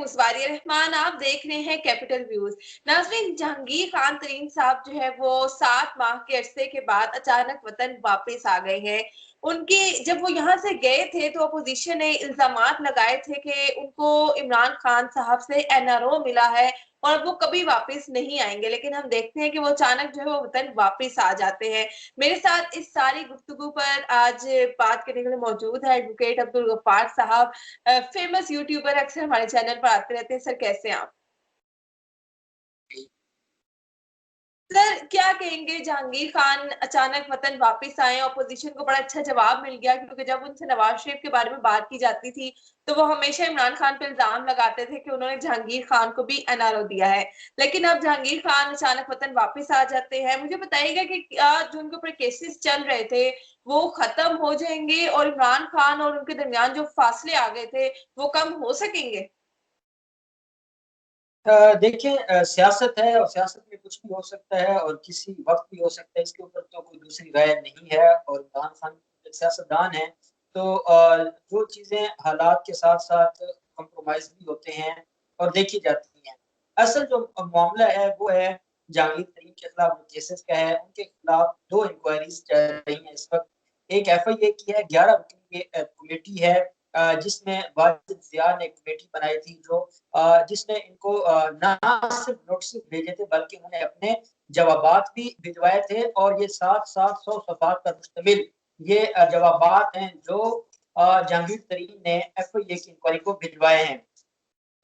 मुसवारी रहमान, आप देख रहे हैं कैपिटल व्यूज। नाज़रीन, जहांगीर खान तरीन साहब जो है वो 7 माह के अरसे के बाद अचानक वतन वापस आ गए हैं। उनके जब वो यहाँ से गए थे तो अपोजिशन ने इल्जामात लगाए थे कि उनको इमरान खान साहब से एनआरओ मिला है और वो कभी वापस नहीं आएंगे, लेकिन हम देखते हैं कि वो अचानक जो है वो वतन वापस आ जाते हैं। मेरे साथ इस सारी गुफ्तगू पर आज बात करने के लिए मौजूद है एडवोकेट अब्दुल गफ्फार साहब, फेमस यूट्यूबर, अक्सर हमारे चैनल पर आते रहते हैं। सर, कैसे हैं आप? सर, क्या कहेंगे, जहांगीर खान अचानक वतन वापस आए, ऑपोजिशन को बड़ा अच्छा जवाब मिल गया, क्योंकि जब उनसे नवाज शरीफ के बारे में बात की जाती थी तो वो हमेशा इमरान खान पर इल्जाम लगाते थे कि उन्होंने जहांगीर खान को भी एनआरओ दिया है। लेकिन अब जहांगीर खान अचानक वतन वापस आ जाते हैं। मुझे बताइएगा कि क्या जो उनके ऊपर केसेस चल रहे थे वो खत्म हो जाएंगे और इमरान खान और उनके दरमियान जो फासले आ गए थे वो कम हो सकेंगे? देखिए, सियासत है और सियासत में कुछ भी हो सकता है और किसी वक्त भी हो सकता है, इसके ऊपर तो कोई दूसरी राय नहीं है। और इमरान खान एक सियासतदान है, तो जो चीजें हालात के साथ साथ कंप्रोमाइज भी होते हैं और देखी जाती हैं। असल जो मामला है वो है जहांगीर तरीन के खिलाफ जो केसेस का है, उनके खिलाफ 2 इंक्वायरीज चल रही हैं इस वक्त। एक एफआईए की है, 11 रुकनी की कमेटी है, जिसमें वाजिद जिया ने एक कमेटी बनाई थी, जो जिसने इनको ना सिर्फ नोटिस भेजे थे बल्कि उन्होंने अपने जवाबात भी भिजवाए थे। और ये 700 सफात पर मुश्तमिल ये जवाबात हैं जो जहांगीर तरीन ने एफआईए की इंक्वायरी को भिजवाए हैं।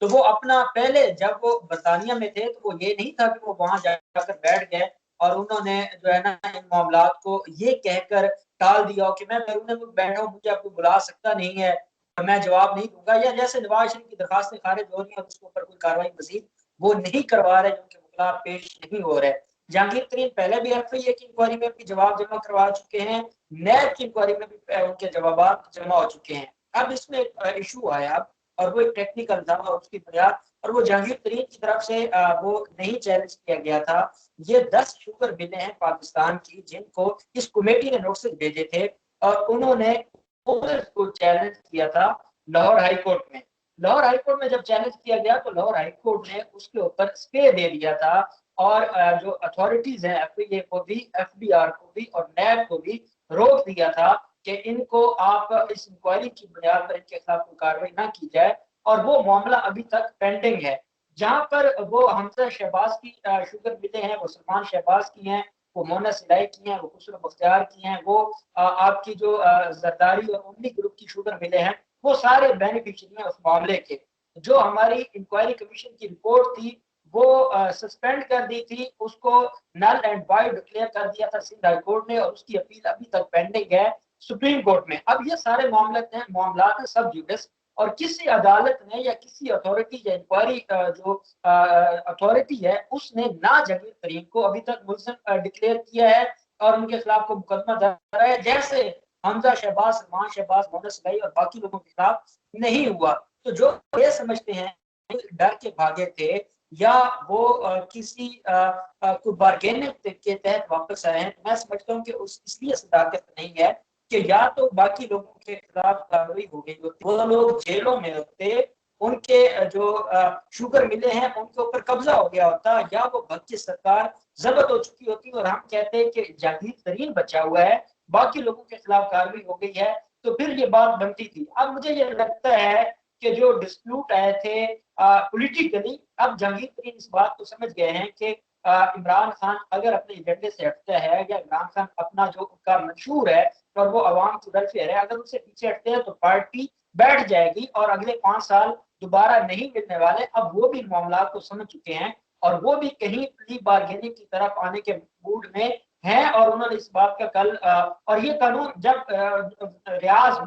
तो वो अपना पहले जब वो बरतानिया में थे तो वो ये नहीं था कि वो वहां जाकर बैठ गए और उन्होंने जो है ना इन मामलात को ये कहकर टाल दिया कि मैं बैरूने मुल्क बैठा हूँ, मुझे आपको बुला सकता नहीं है, मैं जवाब नहीं दूंगा। या जैसे नवाज शरीफ की दरखास्तें खारिज हो रही है और उसके ऊपर कोई कार्रवाई मजीद वो नहीं करवा रहे, उनके मुखला पेश नहीं हो रहे। जहांगीर तरीन पहले भी एफआईए की इंक्वायरी में भी जवाब जमा करवा चुके हैं, नैब की इंक्वायरी में भी उनके जवाब जमा हो चुके हैं। अब इसमें इशू आया और वो एक टेक्निकल था और उसकी बुनियाद और वो जहांगीर तरीन की तरफ से वो नहीं चैलेंज किया गया था। ये 10 शुगर मिलें हैं पाकिस्तान की जिनको इस कमेटी ने नोटिस भेजे थे और उन्होंने को चैलेंज किया था लाहौर हाई कोर्ट में। लाहौर हाई कोर्ट में जब चैलेंज किया गया तो लाहौर हाई कोर्ट ने उसके ऊपर स्टे दे दिया था और जो अथॉरिटीज हैं एफआईए को भी, एफबीआर को भी और नैब को भी रोक दिया था कि इनको आप इस इंक्वायरी की बुनियाद पर इनके खिलाफ कोई कार्रवाई ना की जाए। और वो मामला अभी तक पेंडिंग है। जहां पर वो हमजा शहबाज की शुगर मिले हैं, वो सलमान शहबाज की हैं, वो मोना सिलाई की हैं, वो खुसरो बख्तियार की हैं, वो आपकी जो जरदारी और उमली ग्रुप की शुगर मिले हैं, वो सारे बेनिफिशियरी हैं उस मामले के। जो हमारी इंक्वायरी कमीशन की रिपोर्ट थी वो सस्पेंड कर दी थी, उसको नल एंड वाइड डिक्लेयर कर दिया था सिंध हाई कोर्ट ने और उसकी अपील अभी तक पेंडिंग है सुप्रीम कोर्ट में। अब ये सारे मामला हैं सब जुडिस, और किसी अदालत ने या किसी अथॉरिटी या इंक्वायरी जो अथॉरिटी है उसने ना जहांगीर तरीन को अभी तक मुलजिम डिक्लेयर किया है और उनके खिलाफ को मुकदमा दर्ज है, जैसे हमजा शहबाज, सलमान शहबाज, मोहम्मद सलाई और बाकी लोगों के खिलाफ नहीं हुआ। तो जो ये समझते हैं डर के भागे थे या वो किसी को बार्गेनिंग के तहत वापस आए हैं, तो मैं समझता हूँ कि उस इसलिए सदाकत नहीं है कि या तो बाकी लोगों के खिलाफ कार्रवाई हो गई होती, वो लोग जेलों में होते, उनके जो शुगर मिले हैं उनके ऊपर कब्जा हो गया होता, या वो भक्ति सरकार जब्त हो चुकी होती और हम कहते हैं कि जहांगीर तरीन बचा हुआ है, बाकी लोगों के खिलाफ कार्रवाई हो गई है, तो फिर ये बात बनती थी। अब मुझे ये लगता है कि जो डिस्प्यूट आए थे पॉलिटिकली, अब जहांगीर तरीन इस बात को समझ गए हैं कि इमरान खान अगर अपने एजेंडे से हटता है या इमरान खान अपना जो उनका मंशूर है और वो अवाम की वेलफेयर है, अगर उससे पीछे हटते हैं तो पार्टी बैठ जाएगी और अगले 5 साल दोबारा नहीं मिलने वाले। अब वो भी मामला को समझ चुके हैं और वो भी कहीं प्ली बार्गेनिंग की तरफ आने के मूड में हैं और उन्होंने इस बात का कल और ये कानून जब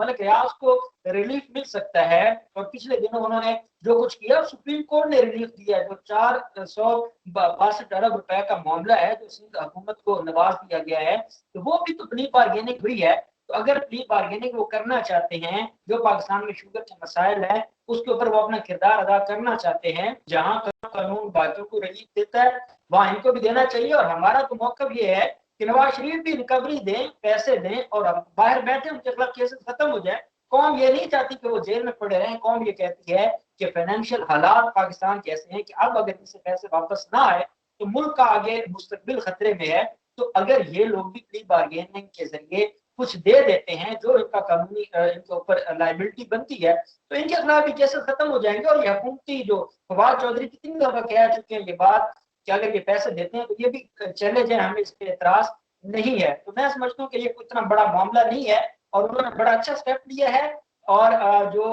मलिक रियाज को रिलीफ मिल सकता है, और पिछले दिनों उन्होंने जो कुछ किया सुप्रीम कोर्ट ने रिलीफ दिया, जो 462 अरब रुपए का मामला है जो सिंध हुकूमत को नवाज दिया गया है, तो वो भी तो प्ली बार्गेनिंग हुई है। तो अगर प्ली बार्गेनिंग वो करना चाहते हैं, जो पाकिस्तान में शुगर के मसाइल है उसके ऊपर वो अपना किरदार अदा करना चाहते हैं, जहां कानून बाकियों को रिलीफ देता है वहां इनको भी देना चाहिए। और हमारा तो मौकफ ये है कि नवाज शरीफ भी रिकवरी दें, पैसे दें और बाहर बैठे, उनके खिलाफ केसेस खत्म हो जाए। कौम ये नहीं चाहती कि वो जेल में पड़े रहें, कौम ये कहती है कि फाइनेंशियल हालात पाकिस्तान के ऐसे हैं कि अब अगर इनसे पैसे वापस ना आए तो मुल्क का आगे मुस्तकबिल खतरे में है। तो अगर ये लोग भी प्ली बार्गेनिंग के जरिए कुछ दे देते हैं जो इनका कानूनी इनके ऊपर लाइबिलिटी बनती है, तो इनके खिलाफ भी केसेस खत्म हो जाएंगे। और ये हुकूमती जो फवाद चौधरी कितनी दफा कह चुके हैं ये बात कि अगर ये पैसे देते हैं तो ये भी चैलेंज है, हमें इस पर एतराज नहीं है। तो मैं समझता हूँ कि ये कोई इतना बड़ा मामला नहीं है और उन्होंने बड़ा अच्छा स्टेप लिया है। और जो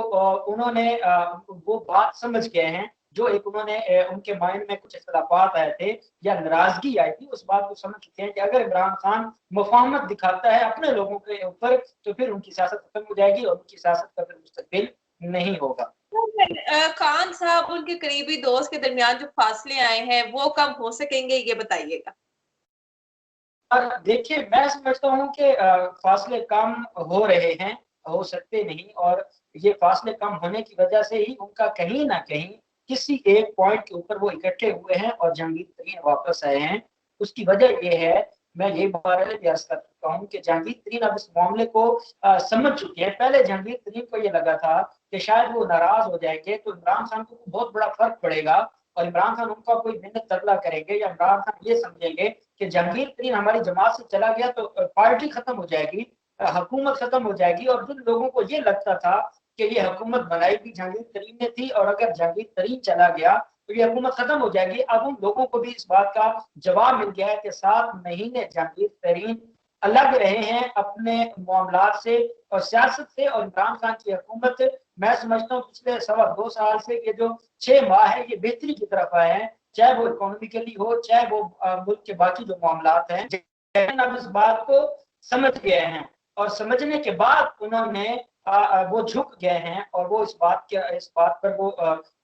उन्होंने वो बात समझ गए हैं, जो एक उन्होंने उनके माइंड में कुछ इख्तलाफात आए थे या नाराजगी आई थी, उस बात को समझ चुके हैं कि अगर इमरान खान मुफाहमत दिखाता है अपने लोगों के ऊपर तो फिर उनकी सियासत खत्म हो जाएगी और उनकी सियासत का फिर मुस्तकबिल नहीं होगा। खान साहब उनके करीबी दोस्त के दरमियान जो फासले आए हैं वो कम हो सकेंगे, ये बताइएगा। और देखिए मैं समझता हूँ कि फासले कम हो रहे हैं, हो सकते नहीं। और ये फासले कम होने की वजह से ही उनका कहीं ना कहीं किसी एक पॉइंट के ऊपर वो इकट्ठे हुए हैं और जहांगीर तरीन वापस आए हैं। उसकी वजह ये है, मैं ये बात कर चुका हूँ कि जहांगीर तरीन अब इस मामले को समझ चुके हैं। पहले जहांगीर तरीन को ये लगा था कि शायद वो नाराज हो जाएंगे तो इमरान खान को बहुत बड़ा फर्क पड़ेगा और इमरान खान उनका कोई मिन्नत तरला करेंगे, या इमरान खान ये समझेंगे कि जहांगीर तरीन हमारी जमात से चला गया तो पार्टी खत्म हो जाएगी, हुकूमत खत्म हो जाएगी। और जिन लोगों को ये लगता था कि ये हुकूमत बनाई भी जहांगीर तरीन ने थी और अगर जहांगीर तरीन चला गया तो ये हुकूमत खत्म हो जाएगी, अब उन लोगों को भी इस बात का जवाब मिल गया है कि 7 महीने जहांगीर तरीन अलग रहे हैं अपने मामलात से और सियासत से। और इमरान खान की हुकूमत, मैं समझता हूँ पिछले 2.25 साल से ये जो 6 माह है ये बेहतरी की तरफ आए हैं, चाहे वो इकोनॉमिकली हो चाहे वो मुल्क के बाकी जो मामलात हैं। अब इस बात को समझ गए हैं और समझने के बाद उन्होंने वो झुक गए हैं और वो इस बात पर वो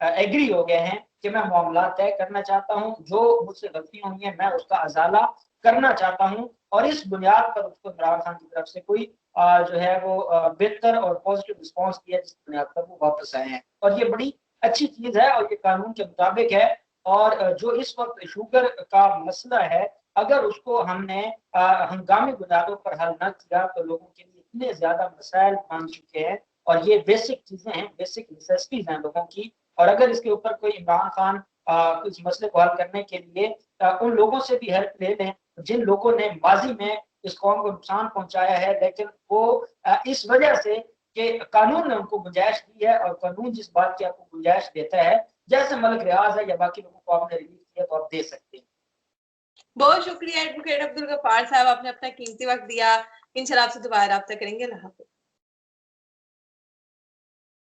एग्री हो गए हैं कि मैं मामला तय करना चाहता हूँ, जो मुझसे गलतियां हुई हैं मैं उसका अजाला करना चाहता हूँ। और इस बुनियाद पर उसको इमरान खान की तरफ से कोई जो है वो बेहतर और पॉजिटिव रिस्पॉन्स दिया जिस बुनियाद पर वो वापस आए हैं। और ये बड़ी अच्छी चीज है और ये कानून के मुताबिक है। और जो इस वक्त शुगर का मसला है, अगर उसको हमने हंगामी बुनियादों पर हल न किया तो लोगों के लिए इतने ज्यादा मसाइल बन चुके हैं और ये बेसिक चीजें हैं, बेसिक नेसेसिटीज हैं लोगों की। और अगर इसके ऊपर कोई इमरान खान इस मसले को हल करने के लिए उन लोगों से भी हेल्प ले लें जिन लोगों ने माजी में इस कौम को नुकसान पहुंचाया है, लेकिन वो इस वजह से कि कानून ने उनको गुंजाइश दी है और कानून जिस बात की आपको गुंजाइश देता है, जैसे मलिक रियाज है या बाकी लोगों को आपने रिलीज किया तो आप दे सकते हैं। बहुत शुक्रिया एडवोकेट अब्दुल गफ्फार साहब, आपने अपना कीमती वक्त दिया। इंशाल्लाह आपसे दोबारा राब्ता करेंगे। अल्लाह हाफ़िज़।